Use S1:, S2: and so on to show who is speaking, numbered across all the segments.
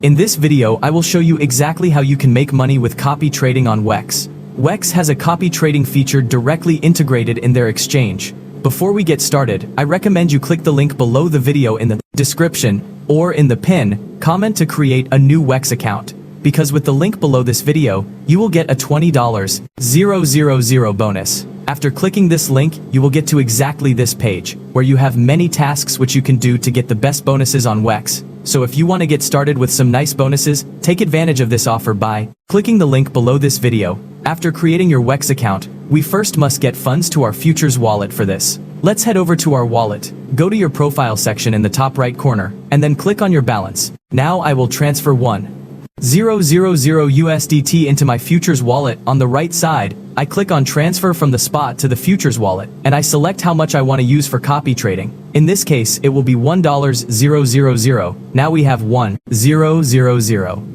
S1: In this video, I will show you exactly how you can make money with copy trading on Weex. Weex has a copy trading feature directly integrated in their exchange. Before we get started, I recommend you click the link below the video in the description or in the pin comment to create a new Weex account. Because with the link below this video, you will get a $20,000 bonus. After clicking this link, you will get to exactly this page, where you have many tasks which you can do to get the best bonuses on Weex. So if you want to get started with some nice bonuses, take advantage of this offer by clicking the link below this video. After creating your Weex account, we first must get funds to our futures wallet for this. Let's head over to our wallet, go to your profile section in the top right corner, and then click on your balance. Now I will transfer 1,000 USDT into my futures wallet. On the right side, I click on transfer from the spot to the futures wallet, and I select how much I want to use for copy trading. In this case, it will be $1,000. Now we have 1,000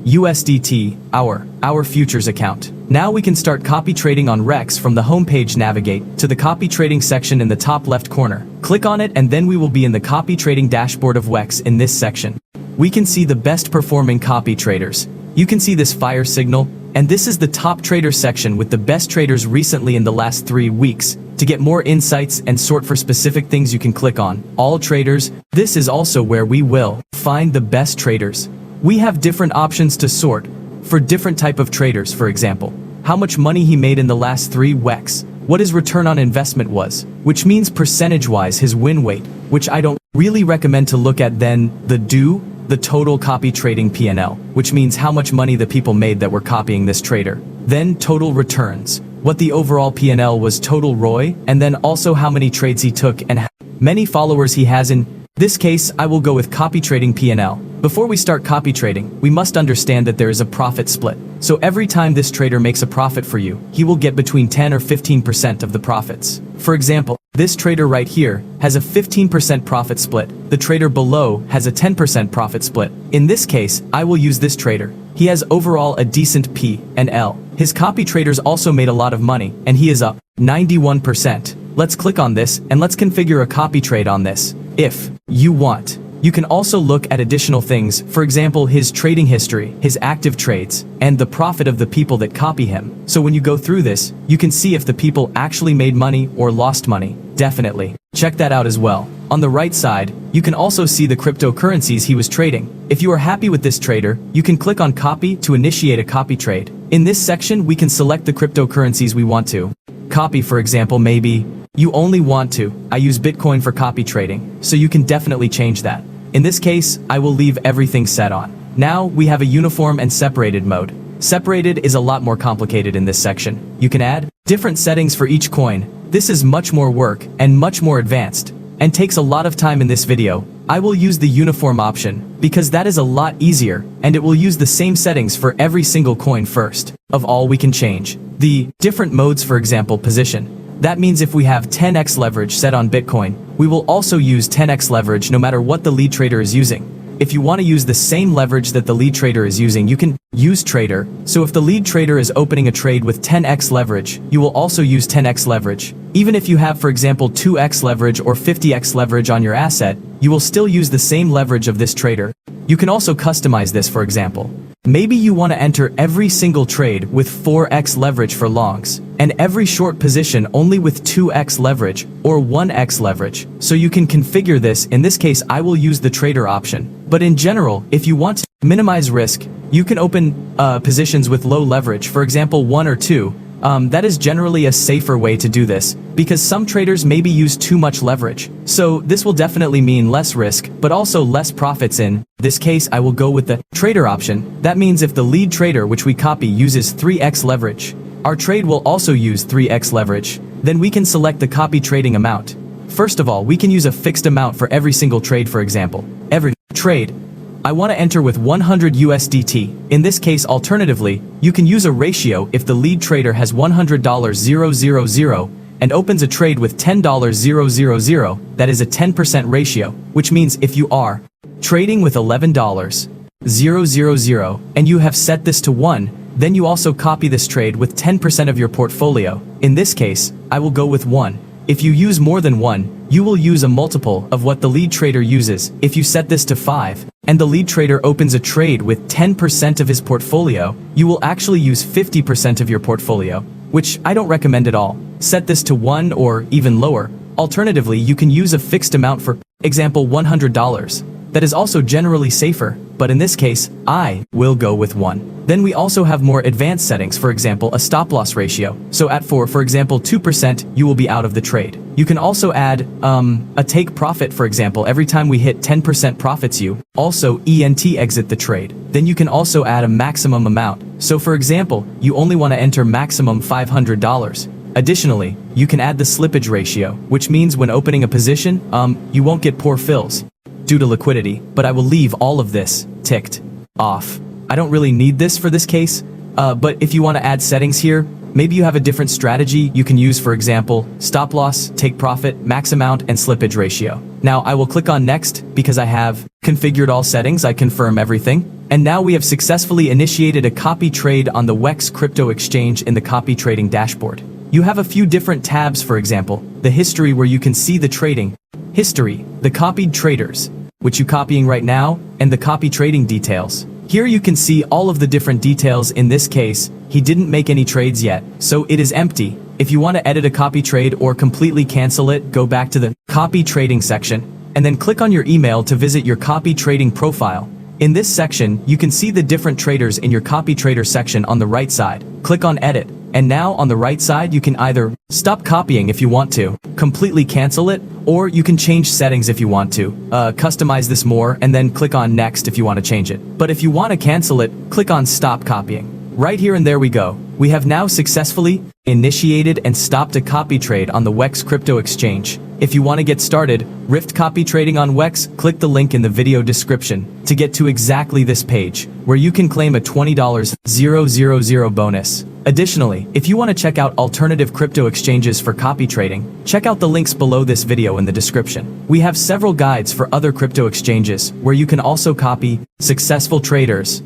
S1: USDT, our futures account. Now we can start copy trading on Weex. From the homepage, navigate to the copy trading section in the top left corner. Click on it and then we will be in the copy trading dashboard of Weex. In this section, we can see the best performing copy traders. You can see this fire signal, and this is the top trader section with the best traders recently in the last 3 weeks. To get more insights and sort for specific things, you can click on all traders. This is also where we will find the best traders. We have different options to sort for different type of traders. For example, how much money he made in the last 3 weeks, what his return on investment was, which means percentage-wise his win rate, which I don't really recommend to look at. Then the total copy trading P&L, which means how much money the people made that were copying this trader. Then total returns, what the overall P&L was, total ROI, and then also how many trades he took and how many followers he has. In this case, I will go with copy trading P&L. Before we start copy trading, we must understand that there is a profit split. So every time this trader makes a profit for you, he will get between 10 or 15% of the profits. For example, this trader right here has a 15% profit split. The trader below has a 10% profit split. In this case, I will use this trader. He has overall a decent P&L. His copy traders also made a lot of money, and he is up 91%. Let's click on this and let's configure a copy trade on this. If you want, you can also look at additional things, for example his trading history, his active trades, and the profit of the people that copy him. So when you go through this, you can see if the people actually made money or lost money. Definitely check that out as well. On the right side, you can also see the cryptocurrencies he was trading. If you are happy with this trader, you can click on copy to initiate a copy trade. In this section, we can select the cryptocurrencies we want to copy. For example, maybe you only want to. I use Bitcoin for copy trading, so you can definitely change that. In this case, I will leave everything set on. Now we have a uniform and separated mode. Separated is a lot more complicated in this section. You can add different settings for each coin. This is much more work and much more advanced and takes a lot of time. In this video, I will use the uniform option because that is a lot easier and it will use the same settings for every single coin. First of all, we can change the different modes. For example, position. That means if we have 10x leverage set on Bitcoin, we will also use 10x leverage no matter what the lead trader is using. If you want to use the same leverage that the lead trader is using, you can use trader. So if the lead trader is opening a trade with 10x leverage, you will also use 10x leverage. Even if you have, for example, 2x leverage or 50x leverage on your asset, you will still use the same leverage of this trader. You can also customize this. For example, maybe you want to enter every single trade with 4x leverage for longs, and every short position only with 2x leverage or 1x leverage. So you can configure this. In this case, I will use the trader option. But in general, if you want to minimize risk, you can open positions with low leverage, for example 1 or 2. That is generally a safer way to do this, because some traders maybe use too much leverage. So this will definitely mean less risk, but also less profits. In this case, I will go with the trader option. That means if the lead trader which we copy uses 3x leverage, our trade will also use 3x leverage. Then we can select the copy trading amount. First of all, we can use a fixed amount for every single trade. For example, every trade I want to enter with 100 USDT. In this case, alternatively, you can use a ratio. If the lead trader has $100,000 and opens a trade with $10,000, that is a 10% ratio, which means if you are trading with $11,000 and you have set this to 1, then you also copy this trade with 10% of your portfolio. In this case, I will go with 1. If you use more than 1, you will use a multiple of what the lead trader uses. If you set this to 5, and the lead trader opens a trade with 10% of his portfolio, you will actually use 50% of your portfolio, which I don't recommend at all. Set this to 1 or even lower. Alternatively, you can use a fixed amount, for example $100. That is also generally safer, but in this case, I will go with 1. Then we also have more advanced settings, for example a stop loss ratio. So at for example 2%, you will be out of the trade. You can also add a take profit, for example every time we hit 10% profits you also exit the trade. Then you can also add a maximum amount. So for example, you only want to enter maximum $500. Additionally, you can add the slippage ratio, which means when opening a position, you won't get poor fills due to liquidity, but I will leave all of this ticked off. I don't really need this for this case, but if you want to add settings here, maybe you have a different strategy you can use, for example, stop loss, take profit, max amount, and slippage ratio. Now I will click on next because I have configured all settings, I confirm everything, and now we have successfully initiated a copy trade on the Weex crypto exchange in the copy trading dashboard. You have a few different tabs, for example, the history where you can see the trading history, the copied traders, which you copying right now, and the copy trading details. Here you can see all of the different details. In this case, he didn't make any trades yet, so it is empty. If you want to edit a copy trade or completely cancel it, go back to the copy trading section, and then click on your email to visit your copy trading profile. In this section, you can see the different traders in your copy trader section on the right side. Click on edit. And now on the right side you can either stop copying if you want to, completely cancel it, or you can change settings if you want to, customize this more, and then click on next if you want to change it. But if you want to cancel it, click on stop copying. Right here, and there we go. We have now successfully initiated and stopped a copy trade on the Weex crypto exchange. If you want to get started, Rift copy trading on Weex, click the link in the video description to get to exactly this page, where you can claim a $20,000 bonus. Additionally, if you want to check out alternative crypto exchanges for copy trading, check out the links below this video in the description. We have several guides for other crypto exchanges where you can also copy successful traders.